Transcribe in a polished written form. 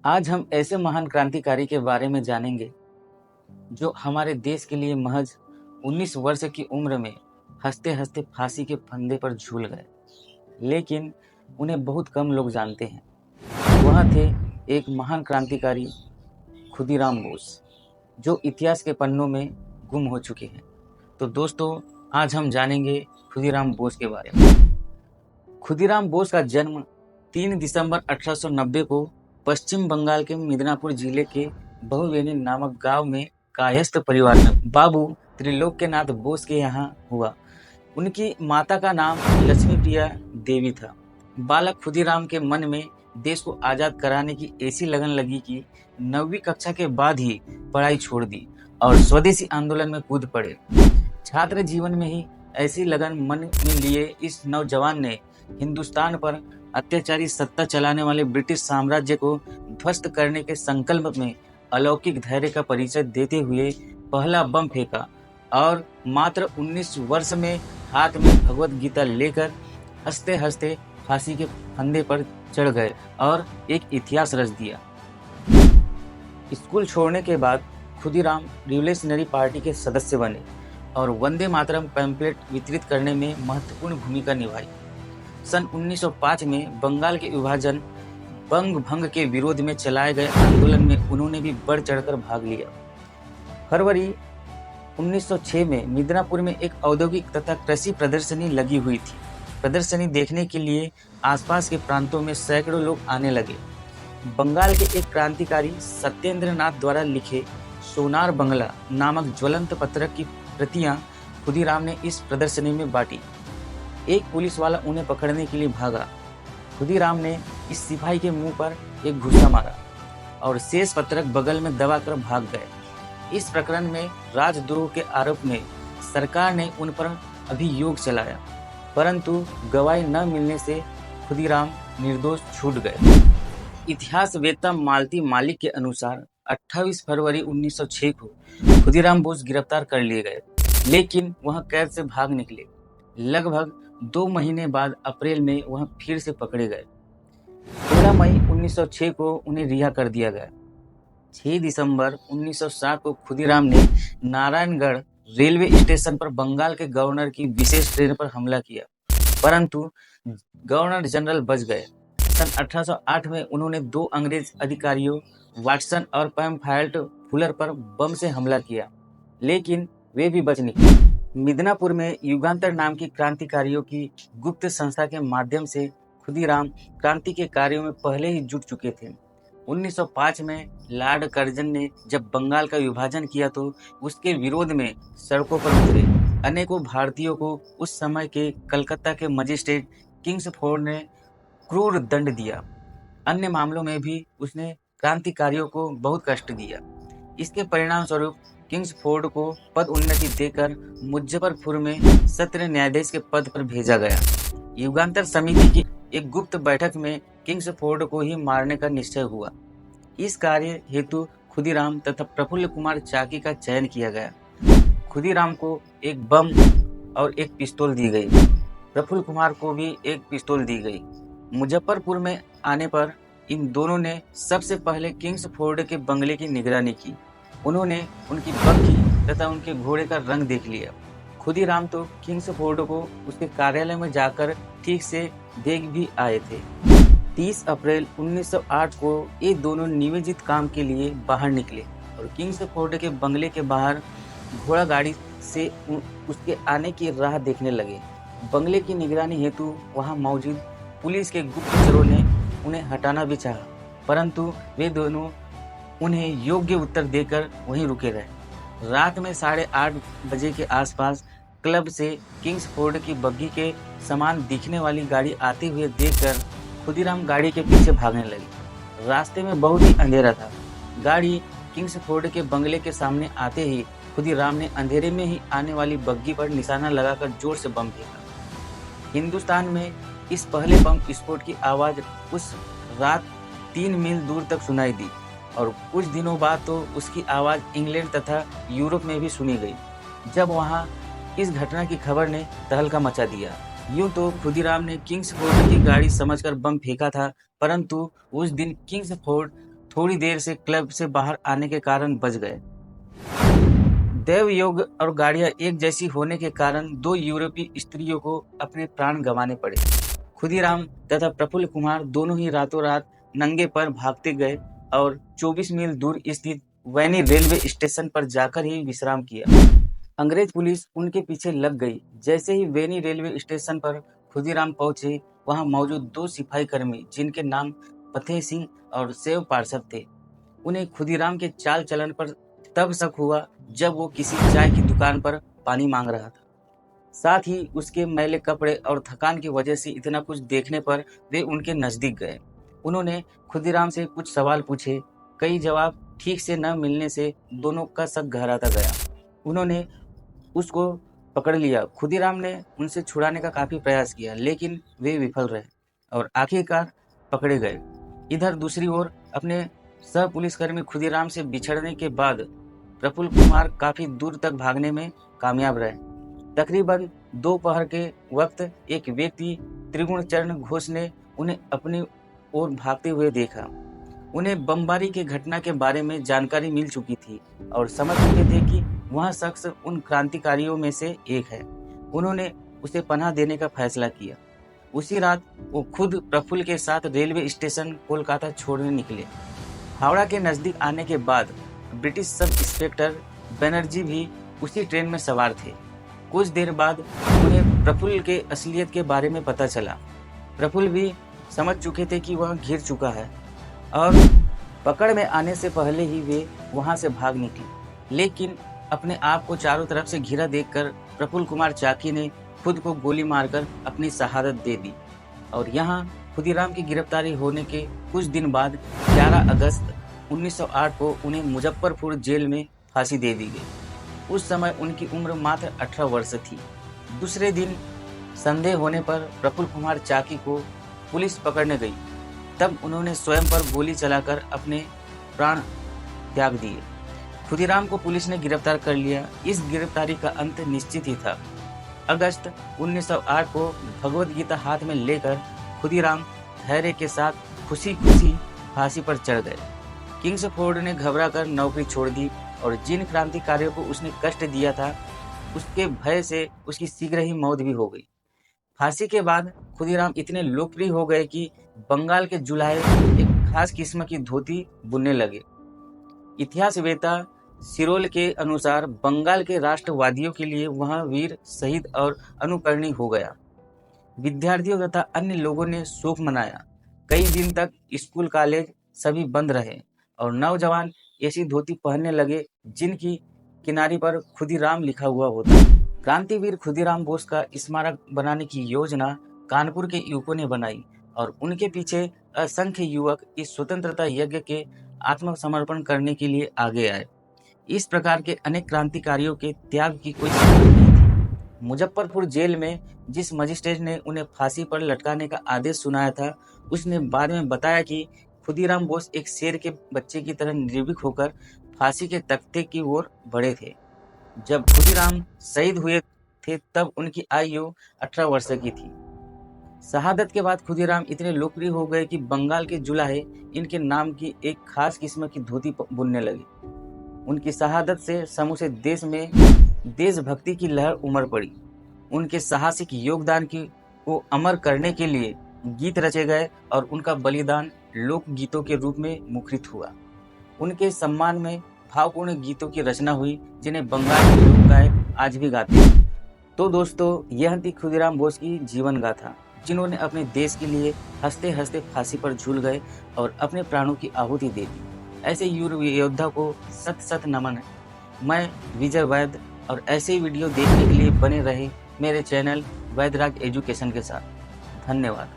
आज हम ऐसे महान क्रांतिकारी के बारे में जानेंगे जो हमारे देश के लिए महज 19 वर्ष की उम्र में हंसते हंसते फांसी के फंदे पर झूल गए, लेकिन उन्हें बहुत कम लोग जानते हैं। वह थे एक महान क्रांतिकारी खुदीराम बोस, जो इतिहास के पन्नों में गुम हो चुके हैं। तो दोस्तों, आज हम जानेंगे खुदीराम बोस के बारे में। खुदीराम बोस का जन्म 3 दिसंबर 1890 को पश्चिम बंगाल के मिदनापुर जिले के बहुबेनी नामक गांव में कायस्थ परिवार में बाबू त्रिलोक्यनाथ बोस के यहाँ हुआ। उनकी माता का नाम लक्ष्मी प्रिया देवी था। बालक खुदीराम के मन में देश को आज़ाद कराने की ऐसी लगन लगी कि 9वीं कक्षा के बाद ही पढ़ाई छोड़ दी और स्वदेशी आंदोलन में कूद पड़े। छात्र जीवन में ही ऐसी लगन मन में लिए इस नौजवान ने हिंदुस्तान पर अत्याचारी सत्ता चलाने वाले ब्रिटिश साम्राज्य को ध्वस्त करने के संकल्प में अलौकिक धैर्य का परिचय देते हुए पहला बम फेंका और मात्र 19 वर्ष में हाथ में भगवत गीता लेकर हंसते हंसते फांसी के फंदे पर चढ़ गए और एक इतिहास रच दिया। स्कूल छोड़ने के बाद खुदीराम रिवोल्यूशनरी पार्टी के सदस्य बने और वंदे मातरम पैम्पलेट वितरित करने में महत्वपूर्ण भूमिका निभाई। सन 1905 में बंगाल के विभाजन बंग भंग के विरोध में चलाए गए आंदोलन में उन्होंने भी बढ़ चढ़कर भाग लिया। फरवरी 1906 में मिदनापुर में एक औद्योगिक तथा कृषि प्रदर्शनी लगी हुई थी। प्रदर्शनी देखने के लिए आसपास के प्रांतों में सैकड़ों लोग आने लगे। बंगाल के एक क्रांतिकारी सत्येंद्र नाथ द्वारा लिखे सोनार बंगला नामक ज्वलंत पत्रक की प्रतियां खुदीराम ने इस प्रदर्शनी में बांटी। एक पुलिस वाला उन्हें पकड़ने के लिए भागा। खुदीराम ने इस सिपाही के मुंह पर एक घूंसा मारा और शेष पत्रक बगल में दबाकर भाग गए। इस प्रकरण में राजद्रोह के आरोप में सरकार ने उन पर अभियोग चलाया, परंतु गवाही न मिलने से खुदीराम निर्दोष छूट गए। इतिहासवेत्ता मालती मालिक के अनुसार 28 फरवरी 1906 को खुदीराम बोस गिरफ्तार कर लिए गए, लेकिन वह कैद से भाग निकले। लगभग 2 महीने बाद अप्रैल में वह फिर से पकड़े गए। 16 मई 1906 को उन्हें रिहा कर दिया गया। 6 दिसंबर 1907 को खुदीराम ने नारायणगढ़ रेलवे स्टेशन पर बंगाल के गवर्नर की विशेष ट्रेन पर हमला किया, परंतु गवर्नर जनरल बच गए। सन 1808 में उन्होंने 2 अंग्रेज अधिकारियों वाटसन और पैमफाइल्ट फुलर पर बम से हमला किया, लेकिन वे भी बच निकले। मिदनापुर में युगांतर नाम की क्रांतिकारियों की गुप्त संस्था के माध्यम से खुदीराम क्रांति के कार्यों में पहले ही जुट चुके थे। 1905 में लॉर्ड कर्जन ने जब बंगाल का विभाजन किया तो उसके विरोध में सड़कों पर उतरे अनेकों भारतीयों को उस समय के कलकत्ता के मजिस्ट्रेट किंग्सफोर्ड ने क्रूर दंड दिया। अन्य मामलों में भी उसने क्रांतिकारियों को बहुत कष्ट दिया। इसके परिणाम स्वरूप किंग्सफोर्ड को पद उन्नति देकर मुजफ्फरपुर में सत्र न्यायाधीश के पद पर भेजा गया। युगांतर समिति की एक गुप्त बैठक में किंग्सफोर्ड को ही मारने का निश्चय हुआ। इस कार्य हेतु खुदीराम तथा प्रफुल्ल कुमार चाकी का चयन किया गया। खुदीराम को एक बम और एक पिस्तौल दी गई। प्रफुल्ल कुमार को भी एक पिस्तौल दी गई। मुजफ्फरपुर में आने पर इन दोनों ने सबसे पहले किंग्सफोर्ड के बंगले की निगरानी की। उन्होंने उनकी बग्घी तथा उनके घोड़े का रंग देख लिया। खुदीराम तो किंग्सफोर्ड को उसके कार्यालय में जाकर ठीक से देख भी आए थे। 30 अप्रैल 1908 को ये दोनों नियोजित काम के लिए बाहर निकले और किंग्सफोर्ड के बंगले के बाहर घोड़ा गाड़ी से उसके आने की राह देखने लगे। बंगले की निगरानी हेतु वहां मौजूद पुलिस के गुप्तचरों ने उन्हें हटाना भी चाहा, परंतु वे दोनों उन्हें योग्य उत्तर देकर वहीं रुके रहे। रात में 8:30 बजे के आसपास क्लब से किंग्सफोर्ड की बग्घी के समान दिखने वाली गाड़ी आते हुए देखकर खुदीराम गाड़ी के पीछे भागने लगे। रास्ते में बहुत ही अंधेरा था। गाड़ी किंग्सफोर्ड के बंगले के सामने आते ही खुदीराम ने अंधेरे में ही आने वाली बग्घी पर निशाना लगाकर जोर से बम फेंका। हिंदुस्तान में इस पहले बम विस्फोट की आवाज़ उस रात 3 मील दूर तक सुनाई दी और कुछ दिनों बाद तो उसकी आवाज़ इंग्लैंड तथा यूरोप में भी सुनी गई, जब वहां इस घटना की खबर ने तहलका मचा दिया। यूं तो खुदीराम ने किंग्सफोर्ड की गाड़ी समझकर बम फेंका था, परंतु उस दिन किंग्सफोर्ड थोड़ी देर से क्लब से बाहर आने के कारण बच गए। देवयोग और गाड़ियां एक जैसी होने के कारण 2 यूरोपीय स्त्रियों को अपने प्राण गंवाने पड़े। खुदीराम तथा प्रफुल्ल कुमार दोनों ही रातों रात नंगे पर भागते गए और 24 मील दूर स्थित वैनी रेलवे स्टेशन पर जाकर ही विश्राम किया। अंग्रेज पुलिस उनके पीछे लग गई। जैसे ही वैनी रेलवे स्टेशन पर खुदीराम पहुंचे, वहां मौजूद 2 सिपाही कर्मी, जिनके नाम फतेह सिंह और सेव पार्षद थे, उन्हें खुदीराम के चाल चलन पर तब शक हुआ जब वो किसी चाय की दुकान पर पानी मांग रहा था। साथ ही उसके मैले कपड़े और थकान की वजह से इतना कुछ देखने पर वे उनके नजदीक गए। उन्होंने खुदीराम से कुछ सवाल पूछे। कई जवाब ठीक से न मिलने से दोनों का शक गहराता गया। उन्होंने उसको पकड़ लिया। खुदीराम ने उनसे छुड़ाने का काफी प्रयास किया, लेकिन वे विफल रहे और आखिरकार पकड़े गए। इधर दूसरी ओर अपने सह पुलिसकर्मी खुदीराम से बिछड़ने के बाद प्रफुल्ल कुमार काफी दूर तक भागने में कामयाब रहे। तकरीबन दोपहर के वक्त एक व्यक्ति त्रिगुणचरण घोष ने उन्हें अपनी ओर भागते हुए देखा। उन्हें बमबारी के घटना के बारे में जानकारी मिल चुकी थी और समझ चुके थे कि वह शख्स उन क्रांतिकारियों में से एक है। उन्होंने उसे पनाह देने का फैसला किया। उसी रात वो खुद प्रफुल्ल के साथ रेलवे स्टेशन कोलकाता छोड़ने निकले। हावड़ा के नजदीक आने के बाद ब्रिटिश सब इंस्पेक्टर बनर्जी भी उसी ट्रेन में सवार थे। कुछ देर बाद उन्हें प्रफुल्ल के असलियत के बारे में पता चला। प्रफुल्ल भी समझ चुके थे कि वह घिर चुका है और पकड़ में आने से पहले ही वे वहां से भाग निकले। लेकिन अपने आप को चारों तरफ से घिरा देखकर प्रफुल्ल कुमार चाकी ने खुद को गोली मारकर अपनी शहादत दे दी और यहाँ खुदीराम की गिरफ्तारी होने के कुछ दिन बाद 11 अगस्त 1908 को उन्हें मुजफ्फरपुर जेल में फांसी दे दी गई। उस समय उनकी उम्र मात्र 18 वर्ष थी। दूसरे दिन संदेह होने पर प्रफुल्ल कुमार चाकी को पुलिस पकड़ने गई। तब उन्होंने स्वयं पर गोली चलाकर अपने प्राण त्याग दिए। खुदीराम को पुलिस ने गिरफ्तार कर लिया। इस गिरफ्तारी का अंत निश्चित ही था। अगस्त 1908 को भगवद गीता हाथ में लेकर खुदीराम धैर्य के साथ खुशी खुशी फांसी पर चढ़ गए। किंग्सफोर्ड ने घबराकर नौकरी छोड़ दी और जिन क्रांतिकारियों को उसने कष्ट दिया था, उसके भय से उसकी शीघ्र ही मौत भी हो गई। फांसी के बाद खुदीराम इतने लोकप्रिय हो गए कि बंगाल के जुलाहे एक खास किस्म की धोती बुनने लगे। इतिहासवेत्ता सिरोल के अनुसार बंगाल के राष्ट्रवादियों के लिए वह वीर, शहीद और अनुकरणीय हो गया। विद्यार्थियों तथा अन्य लोगों ने शोक मनाया। कई दिन तक स्कूल कॉलेज सभी बंद रहे और नौजवान ऐसी धोती पहनने लगे जिनकी किनारी पर खुदीराम लिखा हुआ होता। क्रांतिवीर खुदीराम बोस का स्मारक बनाने की योजना कानपुर के युवकों ने बनाई और उनके पीछे असंख्य युवक इस स्वतंत्रता यज्ञ के आत्मसमर्पण करने के लिए आगे आए। इस प्रकार के अनेक क्रांतिकारियों के त्याग की कोई सीमा नहीं थी। मुजफ्फरपुर जेल में जिस मजिस्ट्रेट ने उन्हें फांसी पर लटकाने का आदेश सुनाया था, उसने बाद में बताया कि खुदीराम बोस एक शेर के बच्चे की तरह निर्भीक होकर फांसी के तख्ते की ओर बढ़े थे। जब खुदीराम शहीद हुए थे तब उनकी आयु 18 वर्ष की थी। शहादत के बाद खुदीराम इतने लोकप्रिय हो गए कि बंगाल के जुलाहे इनके नाम की एक खास किस्म की धोती बुनने लगे। उनकी शहादत से समूचे देश में देशभक्ति की लहर उमड़ पड़ी। उनके साहसिक योगदान को अमर करने के लिए गीत रचे गए और उनका बलिदान लोक गीतों के रूप में मुखरित हुआ। उनके सम्मान में भावपूर्ण गीतों की रचना हुई जिन्हें बंगाल के लोक गायक आज भी गाते हैं। तो दोस्तों, यह थी खुदीराम बोस की जीवन गाथा, जिन्होंने अपने देश के लिए हंसते हंसते फांसी पर झूल गए और अपने प्राणों की आहुति दे दी। ऐसे योद्धा को सत सत नमन है। मैं विजय वैद्य और ऐसे ही वीडियो देखने के लिए बने रहे मेरे चैनल वैद्यराज एजुकेशन के साथ। धन्यवाद।